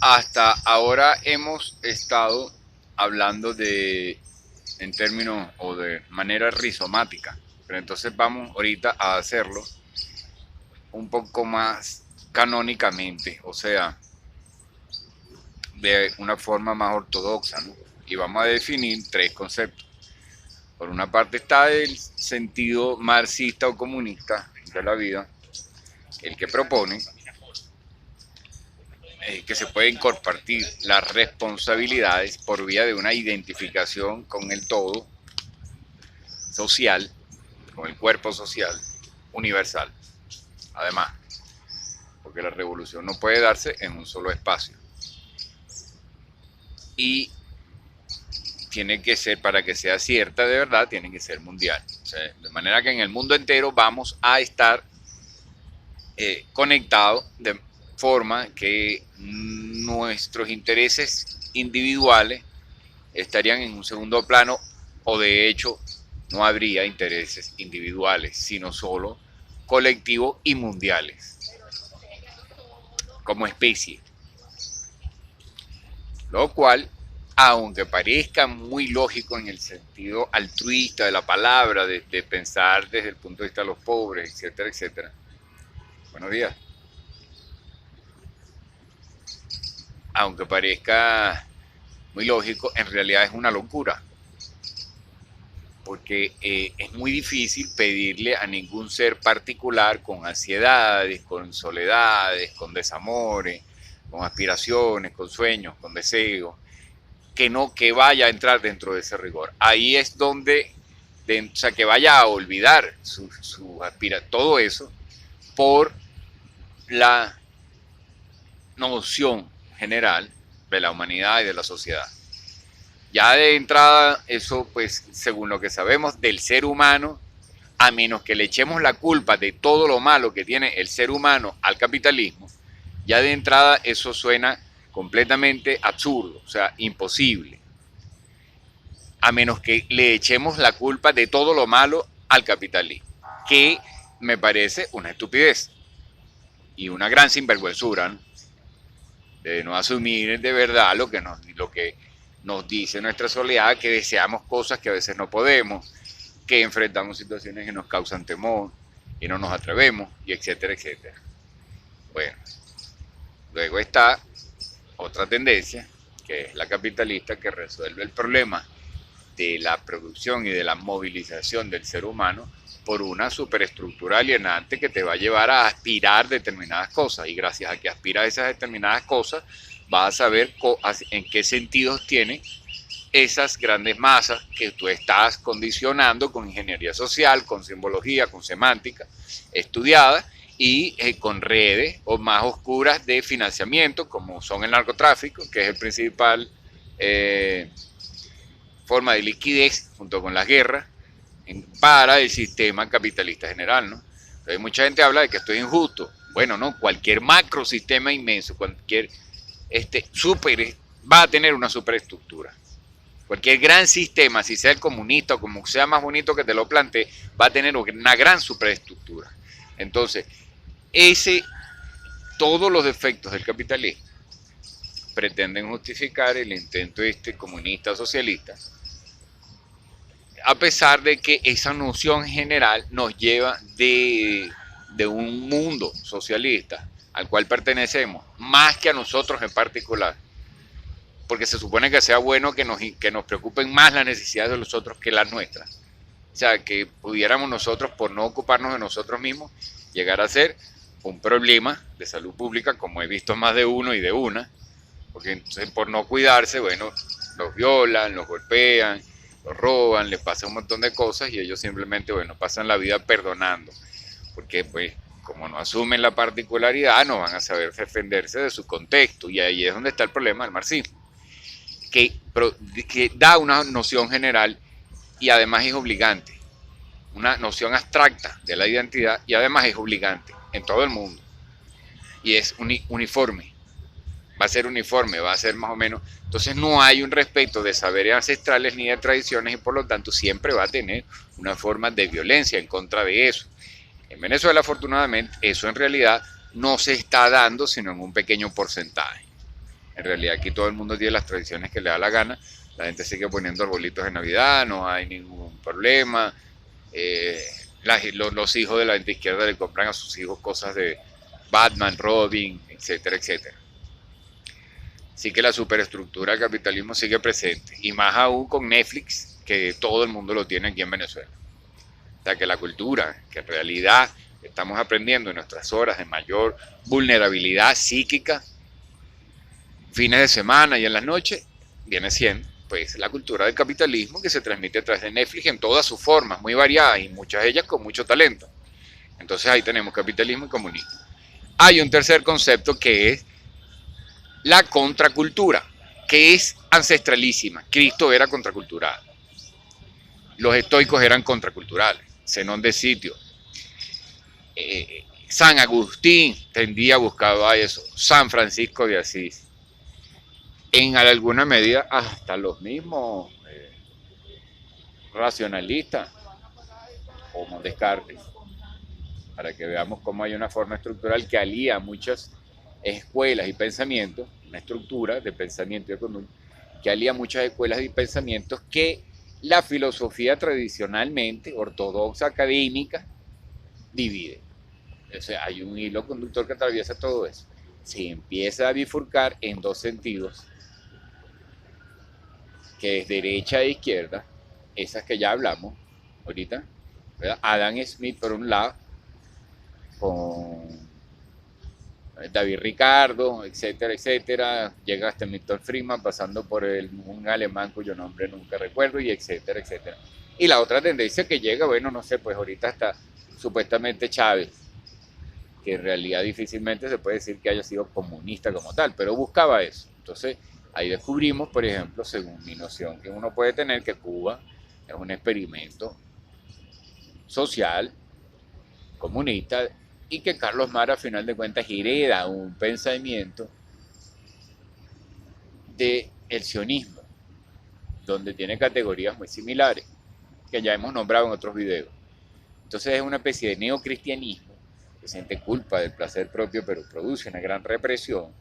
Hasta ahora hemos estado hablando en términos o de manera rizomática, pero entonces vamos ahorita a hacerlo un poco más canónicamente, o sea, de una forma más ortodoxa, ¿no? Y vamos a definir tres conceptos. Por una parte está el sentido marxista o comunista de la vida, el que propone que se pueden compartir las responsabilidades por vía de una identificación con el todo social, con el cuerpo social universal. Además, porque la revolución no puede darse en un solo espacio. Y tiene que ser, para que sea cierta de verdad, tiene que ser mundial. O sea, de manera que en el mundo entero vamos a estar conectados de forma que nuestros intereses individuales estarían en un segundo plano, o de hecho no habría intereses individuales, sino solo colectivos y mundiales, como especie. Lo cual, aunque parezca muy lógico en el sentido altruista de la palabra, de pensar desde el punto de vista de los pobres, etcétera, etcétera. Buenos días. Aunque parezca muy lógico, en realidad es una locura, porque es muy difícil pedirle a ningún ser particular con ansiedades, con soledades, con desamores, con aspiraciones, con sueños, con deseos, que vaya a entrar dentro de ese rigor. Ahí es donde, o sea, que vaya a olvidar su todo eso por la noción general de la humanidad y de la sociedad. Ya de entrada, eso pues según lo que sabemos del ser humano, a menos que le echemos la culpa de todo lo malo que tiene el ser humano al capitalismo, ya de entrada eso suena completamente absurdo, o sea, imposible. A menos que le echemos la culpa de todo lo malo al capitalismo, que me parece una estupidez y una gran sinvergüenzura, ¿no? De no asumir de verdad lo que nos dice nuestra soledad, que deseamos cosas que a veces no podemos, que enfrentamos situaciones que nos causan temor y no nos atrevemos, y etcétera, etcétera. Bueno, luego está otra tendencia, que es la capitalista, que resuelve el problema de la producción y de la movilización del ser humano por una superestructura alienante que te va a llevar a aspirar determinadas cosas, y gracias a que aspiras a esas determinadas cosas vas a saber en qué sentidos tienen esas grandes masas que tú estás condicionando con ingeniería social, con simbología, con semántica estudiada, y con redes o más oscuras de financiamiento, como son el narcotráfico, que es el principal forma de liquidez junto con las guerras para el sistema capitalista general, ¿no? Entonces, mucha gente habla de que esto es injusto. Bueno, no, cualquier macro sistema inmenso, cualquier super va a tener una superestructura. Cualquier gran sistema, si sea el comunista o como sea más bonito que te lo plantee, va a tener una gran superestructura. Entonces, todos los defectos del capitalismo pretenden justificar el intento comunista socialista, a pesar de que esa noción general nos lleva de un mundo socialista al cual pertenecemos, más que a nosotros en particular, porque se supone que sea bueno que nos preocupen más las necesidades de los otros que las nuestras. O sea, que pudiéramos nosotros, por no ocuparnos de nosotros mismos, llegar a ser un problema de salud pública, como he visto más de uno y de una, porque entonces por no cuidarse, bueno, los violan, los golpean, los roban, les pasa un montón de cosas, y ellos simplemente, bueno, pasan la vida perdonando, porque pues como no asumen la particularidad, no van a saber defenderse de su contexto, y ahí es donde está el problema del marxismo, que, que da una noción general y además es obligante, una noción abstracta de la identidad, y además es obligante en todo el mundo, y es uniforme, va a ser uniforme, va a ser más o menos. Entonces no hay un respeto de saberes ancestrales ni de tradiciones, y por lo tanto siempre va a tener una forma de violencia en contra de eso. En Venezuela, afortunadamente, eso en realidad no se está dando sino en un pequeño porcentaje. En realidad aquí todo el mundo tiene las tradiciones que le da la gana. La gente sigue poniendo arbolitos de Navidad, no hay ningún problema. Los hijos de la gente izquierda le compran a sus hijos cosas de Batman, Robin, etcétera, etcétera. Así que la superestructura del capitalismo sigue presente. Y más aún con Netflix, que todo el mundo lo tiene aquí en Venezuela. O sea que la cultura, que en realidad estamos aprendiendo en nuestras horas de mayor vulnerabilidad psíquica, fines de semana y en las noches, viene siendo pues la cultura del capitalismo que se transmite a través de Netflix en todas sus formas, muy variadas y muchas de ellas con mucho talento. Entonces ahí tenemos capitalismo y comunismo. Hay un tercer concepto que es la contracultura, que es ancestralísima. Cristo era contracultural. Los estoicos eran contraculturales. Zenón de Sitio. San Agustín tendía buscaba eso. San Francisco de Asís. En alguna medida hasta los mismos racionalistas, como Descartes, para que veamos cómo hay una forma estructural que alía muchas escuelas y pensamientos, una estructura de pensamiento y de conducta, que alía muchas escuelas y pensamientos que la filosofía tradicionalmente ortodoxa académica divide. O sea, hay un hilo conductor que atraviesa todo eso. Se empieza a bifurcar en dos sentidos, que es derecha e izquierda, esas que ya hablamos ahorita, ¿verdad? Adam Smith por un lado, con David Ricardo, etcétera, etcétera, llega hasta Milton Friedman, pasando por un alemán cuyo nombre nunca recuerdo, y etcétera, etcétera. Y la otra tendencia que llega, bueno, no sé, pues ahorita está supuestamente Chávez, que en realidad difícilmente se puede decir que haya sido comunista como tal, pero buscaba eso. Entonces, ahí descubrimos, por ejemplo, según mi noción que uno puede tener, que Cuba es un experimento social, comunista, y que Carlos Mara, a final de cuentas, hereda un pensamiento del sionismo, donde tiene categorías muy similares, que ya hemos nombrado en otros videos. Entonces es una especie de neocristianismo que siente culpa del placer propio, pero produce una gran represión.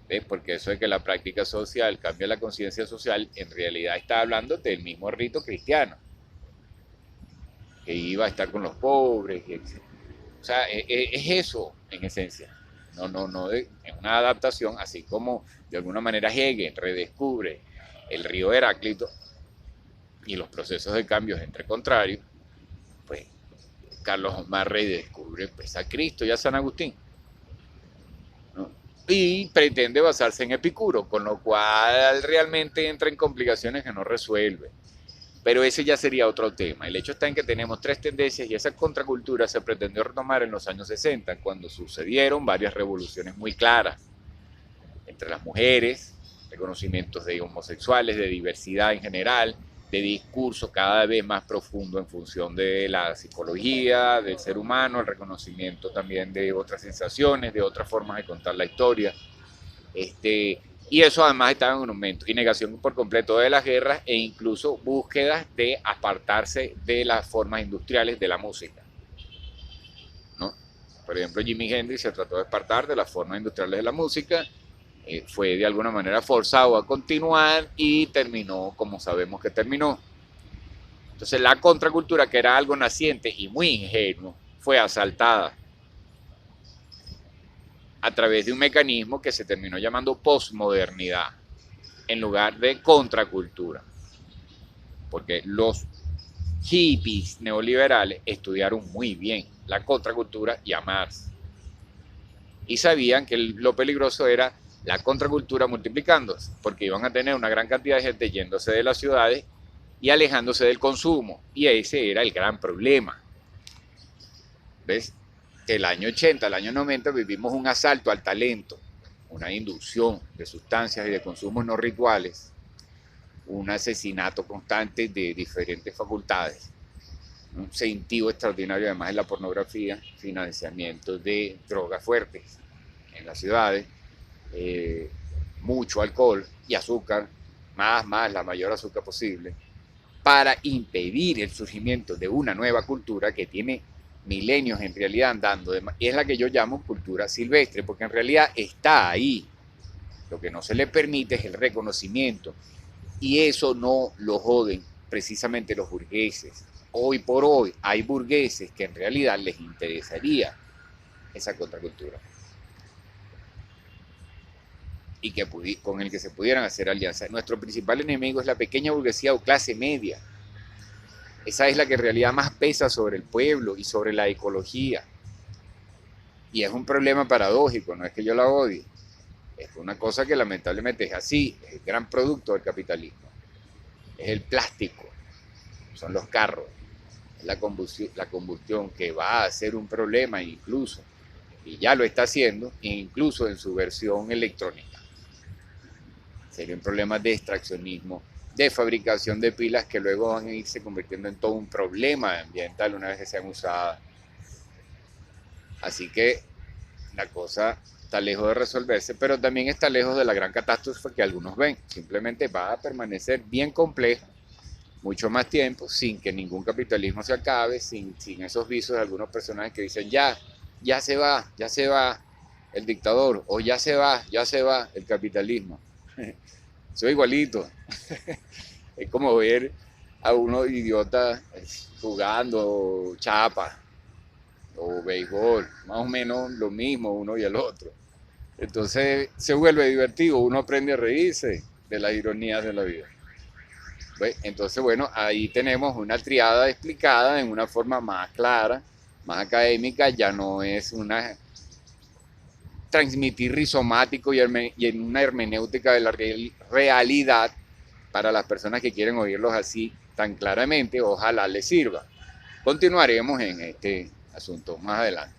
¿Ves? Porque eso de que la práctica social cambia la conciencia social, en realidad está hablando del mismo rito cristiano, que iba a estar con los pobres, etc. O sea, es eso en esencia. No, es una adaptación, así como de alguna manera Hegel redescubre el río Heráclito y los procesos de cambios entre contrarios, pues Carlos Omar redescubre pues, a Cristo y a San Agustín, ¿no? Y pretende basarse en Epicuro, con lo cual realmente entra en complicaciones que no resuelve. Pero ese ya sería otro tema. El hecho está en que tenemos tres tendencias y esa contracultura se pretendió retomar en los años 60, cuando sucedieron varias revoluciones muy claras entre las mujeres, reconocimientos de homosexuales, de diversidad en general, de discurso cada vez más profundo en función de la psicología, del ser humano, el reconocimiento también de otras sensaciones, de otras formas de contar la historia. Y eso además estaba en un aumento, y negación por completo de las guerras e incluso búsquedas de apartarse de las formas industriales de la música, ¿no? Por ejemplo, Jimi Hendrix se trató de apartar de las formas industriales de la música, fue de alguna manera forzado a continuar y terminó como sabemos que terminó. Entonces la contracultura, que era algo naciente y muy ingenuo, fue asaltada a través de un mecanismo que se terminó llamando posmodernidad, en lugar de contracultura. Porque los hippies neoliberales estudiaron muy bien la contracultura y a Marx. Y sabían que lo peligroso era la contracultura multiplicándose, porque iban a tener una gran cantidad de gente yéndose de las ciudades y alejándose del consumo. Y ese era el gran problema. ¿Ves? El año 80, el año 90 vivimos un asalto al talento, una inducción de sustancias y de consumos no rituales, un asesinato constante de diferentes facultades, un incentivo extraordinario además de la pornografía, financiamiento de drogas fuertes en las ciudades, mucho alcohol y azúcar, más, la mayor azúcar posible, para impedir el surgimiento de una nueva cultura que tiene milenios en realidad andando, y es la que yo llamo cultura silvestre, porque en realidad está ahí, Lo que no se le permite es el reconocimiento. Y eso no lo joden precisamente los burgueses. Hoy por hoy hay burgueses que en realidad les interesaría esa contracultura y que con el que se pudieran hacer alianzas. Nuestro principal enemigo es la pequeña burguesía o clase media. Esa es la que en realidad más pesa sobre el pueblo y sobre la ecología. Y es un problema paradójico, no es que yo la odie, es una cosa que lamentablemente es así, es el gran producto del capitalismo, es el plástico, son los carros, es la combustión que va a ser un problema incluso, y ya lo está haciendo, incluso en su versión electrónica. Sería un problema de extraccionismo, de fabricación de pilas que luego van a irse convirtiendo en todo un problema ambiental una vez que sean usadas. Así que la cosa está lejos de resolverse, pero también está lejos de la gran catástrofe que algunos ven. Simplemente va a permanecer bien compleja mucho más tiempo, sin que ningún capitalismo se acabe, sin esos visos de algunos personajes que dicen ya se va el dictador, o ya se va el capitalismo. Soy igualito. Es como ver a unos idiotas jugando chapa o béisbol, más o menos lo mismo uno y el otro. Entonces se vuelve divertido, uno aprende a reírse de las ironías de la vida. Entonces, bueno, ahí tenemos una triada explicada en una forma más clara, más académica, ya no es una transmitir rizomático y en una hermenéutica de la realidad para las personas que quieren oírlos así tan claramente, ojalá les sirva. Continuaremos en este asunto más adelante.